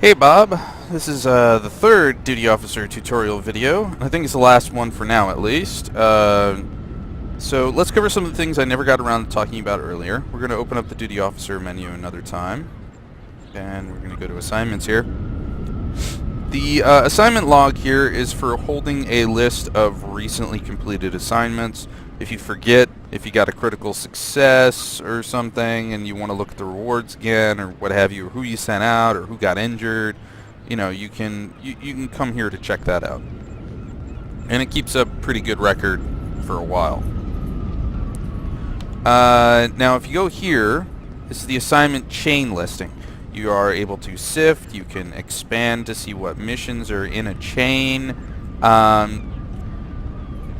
Hey Bob, this is the third duty officer tutorial video. I think it's the last one for now at least. So let's cover some of the things I never got around to talking about earlier. We're going to open up the duty officer menu another time. And we're going to go to assignments here. The assignment log here is for holding a list of recently completed assignments. If you forget, if you got a critical success or something and you want to look at the rewards again or what have you, or who you sent out or who got injured, you know, you can come here to check that out. And it keeps a pretty good record for a while. Now if you go here, this is the assignment chain listing. You are able to sift, you can expand to see what missions are in a chain.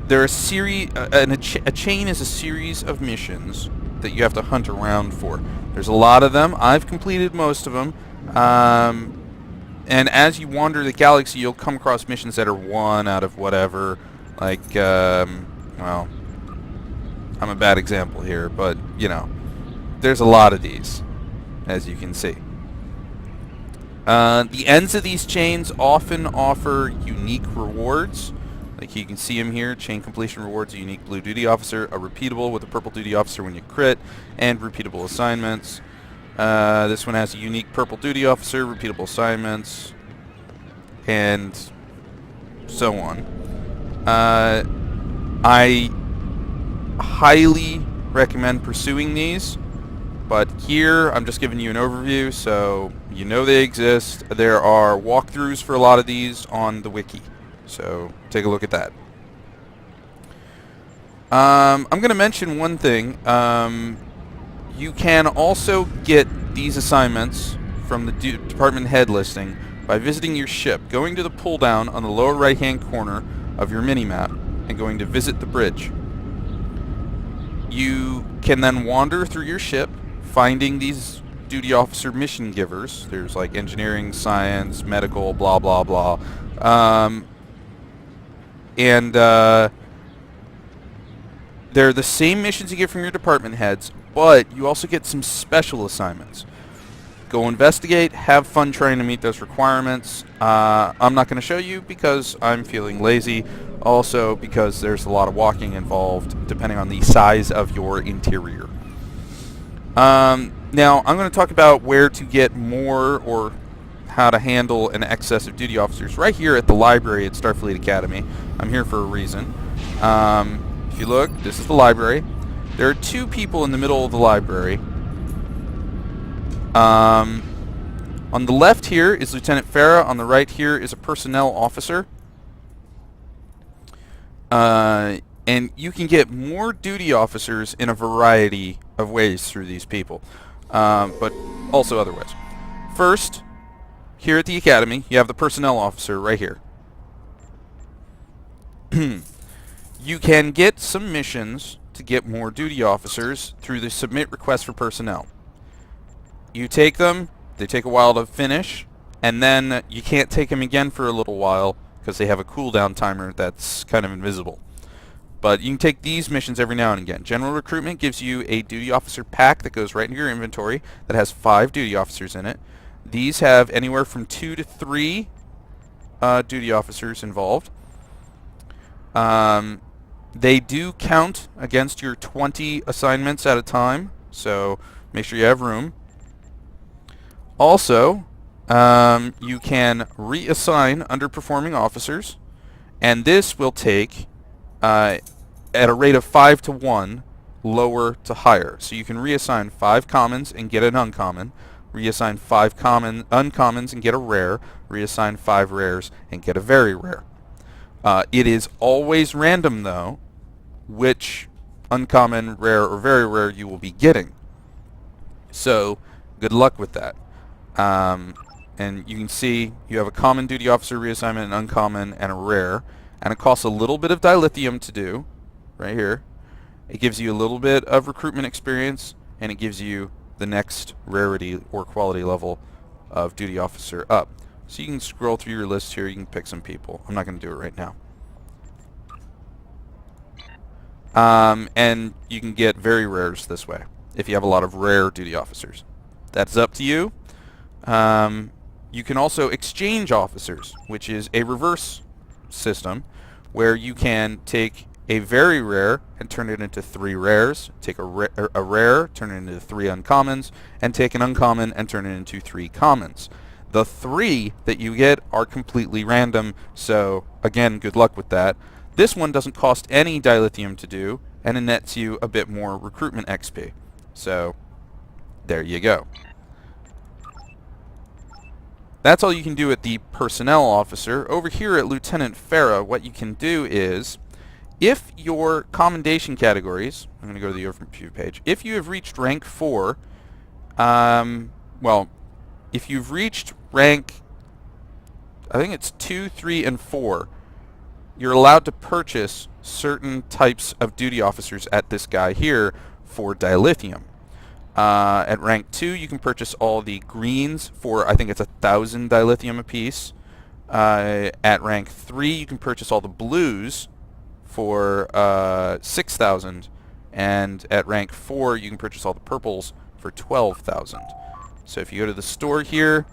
There are a chain is a series of missions that you have to hunt around for. There's a lot of them. I've completed most of them. And as you wander the galaxy, you'll come across missions that are one out of whatever. Like, well, I'm a bad example here, but, you know, there's a lot of these, as you can see. The ends of these chains often offer unique rewards. Like you can see them here, chain completion rewards, a unique blue duty officer, a repeatable with a purple duty officer when you crit, and repeatable assignments. This one has a unique purple duty officer, repeatable assignments, and so on. I highly recommend pursuing these, but here I'm just giving you an overview so you know they exist. There are walkthroughs for a lot of these on the wiki. So take a look at that. I'm going to mention one thing. You can also get these assignments from the department head listing by visiting your ship, going to the pull down on the lower right hand corner of your mini-map and going to visit the bridge. You can then wander through your ship finding these duty officer mission givers. There's like engineering, science, medical, blah blah blah. They're the same missions you get from your department heads, but you also get some special assignments. Go investigate, have fun trying to meet those requirements. I'm not going to show you because I'm feeling lazy, also because there's a lot of walking involved depending on the size of your interior. Now I'm going to talk about where to get more or how to handle an excess of duty officers right here at the library at Starfleet Academy. I'm here for a reason. If you look, this is the library. There are two people in the middle of the library. On the left here is Lieutenant Farah. On the right here is a personnel officer. And you can get more duty officers in a variety of ways through these people, but also other ways. First, here at the Academy, you have the personnel officer right here. You can get some missions to get more duty officers through the submit request for personnel. You take them, they take a while to finish, and then you can't take them again for a little while because they have a cooldown timer that's kind of invisible. But you can take these missions every now and again. General Recruitment gives you a duty officer pack that goes right into your inventory that has 5 duty officers in it. These have anywhere from 2 to 3 duty officers involved. They do count against your 20 assignments at a time, so make sure you have room. Also, you can reassign underperforming officers, and this will take at a rate of 5 to 1, lower to higher. So you can reassign 5 commons and get an uncommon, reassign 5 uncommons and get a rare, reassign 5 rares and get a very rare. It is always random, though, which uncommon, rare, or very rare you will be getting. So, good luck with that. And you can see you have a common duty officer reassignment, an uncommon, and a rare. And it costs a little bit of dilithium to do, right here. It gives you a little bit of recruitment experience, and it gives you the next rarity or quality level of duty officer up. So you can scroll through your list here, you can pick some people. I'm not going to do it right now. And you can get very rares this way, if you have a lot of rare duty officers. That's up to you. You can also exchange officers, which is a reverse system where you can take a very rare and turn it into 3 rares, take a rare, turn it into 3 uncommons, and take an uncommon and turn it into 3 commons. The 3 that you get are completely random, so again, good luck with that. This one doesn't cost any dilithium to do, and it nets you a bit more recruitment XP. So, there you go. That's all you can do at the personnel officer. Over here at Lieutenant Farah, what you can do is, if your commendation categories, I'm going to go to the overview page, if you have reached rank 4, well, if you've reached rank, I think it's 2, 3, and 4, you're allowed to purchase certain types of duty officers at this guy here for dilithium. At rank 2, you can purchase all the greens for, I think it's 1,000 dilithium apiece. At rank 3, you can purchase all the blues for 6,000. And at rank 4, you can purchase all the purples for 12,000. So if you go to the store here,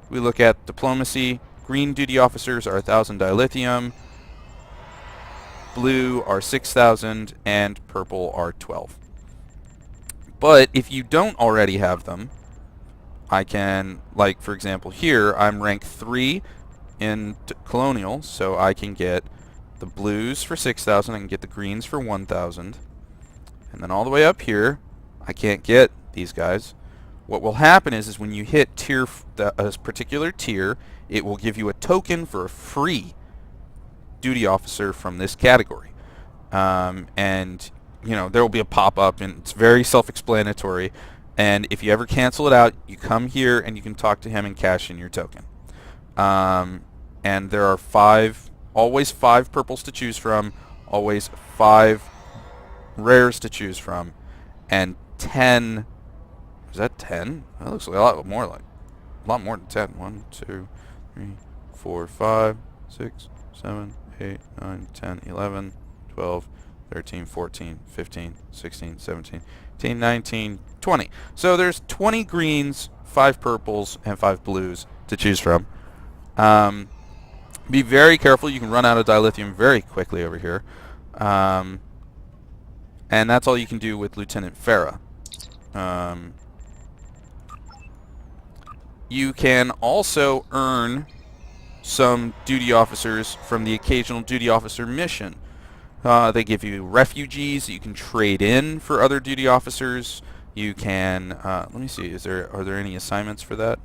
we look at diplomacy. Green duty officers are 1,000 dilithium. Blue are 6,000, and purple are 12. But if you don't already have them, I can, like for example here, I'm rank 3 in colonial, so I can get the blues for 6,000, I can get the greens for 1,000, and then all the way up here, I can't get these guys. What will happen is when you hit tier, a particular tier, it will give you a token for a free duty officer from this category. And you know, there will be a pop-up, and it's very self-explanatory, and if you ever cancel it out, you come here and you can talk to him and cash in your token. And there are always 5 purples to choose from, always 5 rares to choose from, and 10, is that 10? That looks like a lot more than 10. 1, 2, 3, 4, 5, 6, 7, 8, 9, 10, 11, 12, 13, 14, 15, 16, 17, 18, 19, 20. So there's 20 greens, 5 purples, and 5 blues to choose from. Be very careful. You can run out of dilithium very quickly over here. And that's all you can do with Lieutenant Farah. You can also earn some duty officers from the occasional duty officer mission. They give you refugees that you can trade in for other duty officers. You can, let me see, are there any assignments for that?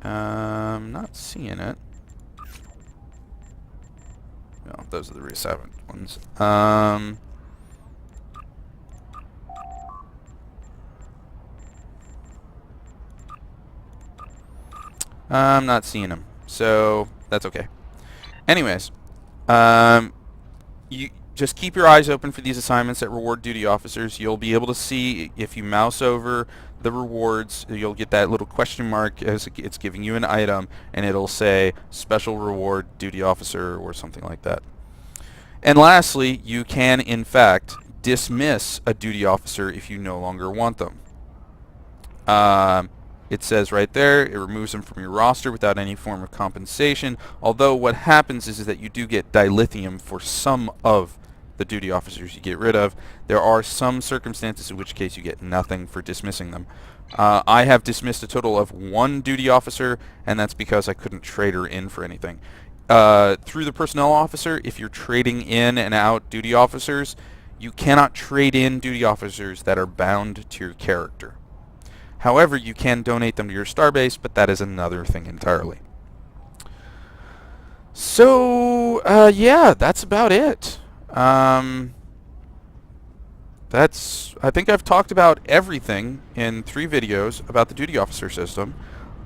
Not seeing it. No, those are the reassignment ones. I'm not seeing them, so that's okay. Anyways, you just keep your eyes open for these assignments that reward duty officers. You'll be able to see, if you mouse over the rewards, you'll get that little question mark as it's giving you an item, and it'll say special reward duty officer or something like that. And lastly, you can in fact dismiss a duty officer if you no longer want them. It says right there, it removes them from your roster without any form of compensation, although what happens is that you do get dilithium for some of the duty officers you get rid of. There are some circumstances in which case you get nothing for dismissing them. I have dismissed a total of 1 duty officer, and that's because I couldn't trade her in for anything. Through the personnel officer, if you're trading in and out duty officers, you cannot trade in duty officers that are bound to your character. However, you can donate them to your starbase, but that is another thing entirely. So, yeah, that's about it. I think I've talked about everything in 3 videos about the duty officer system,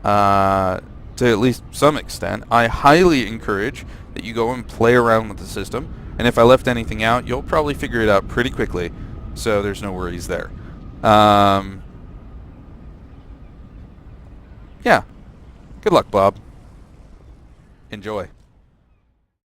to at least some extent. I highly encourage that you go and play around with the system, and if I left anything out, you'll probably figure it out pretty quickly, so there's no worries there. Yeah. Good luck, Bob. Enjoy.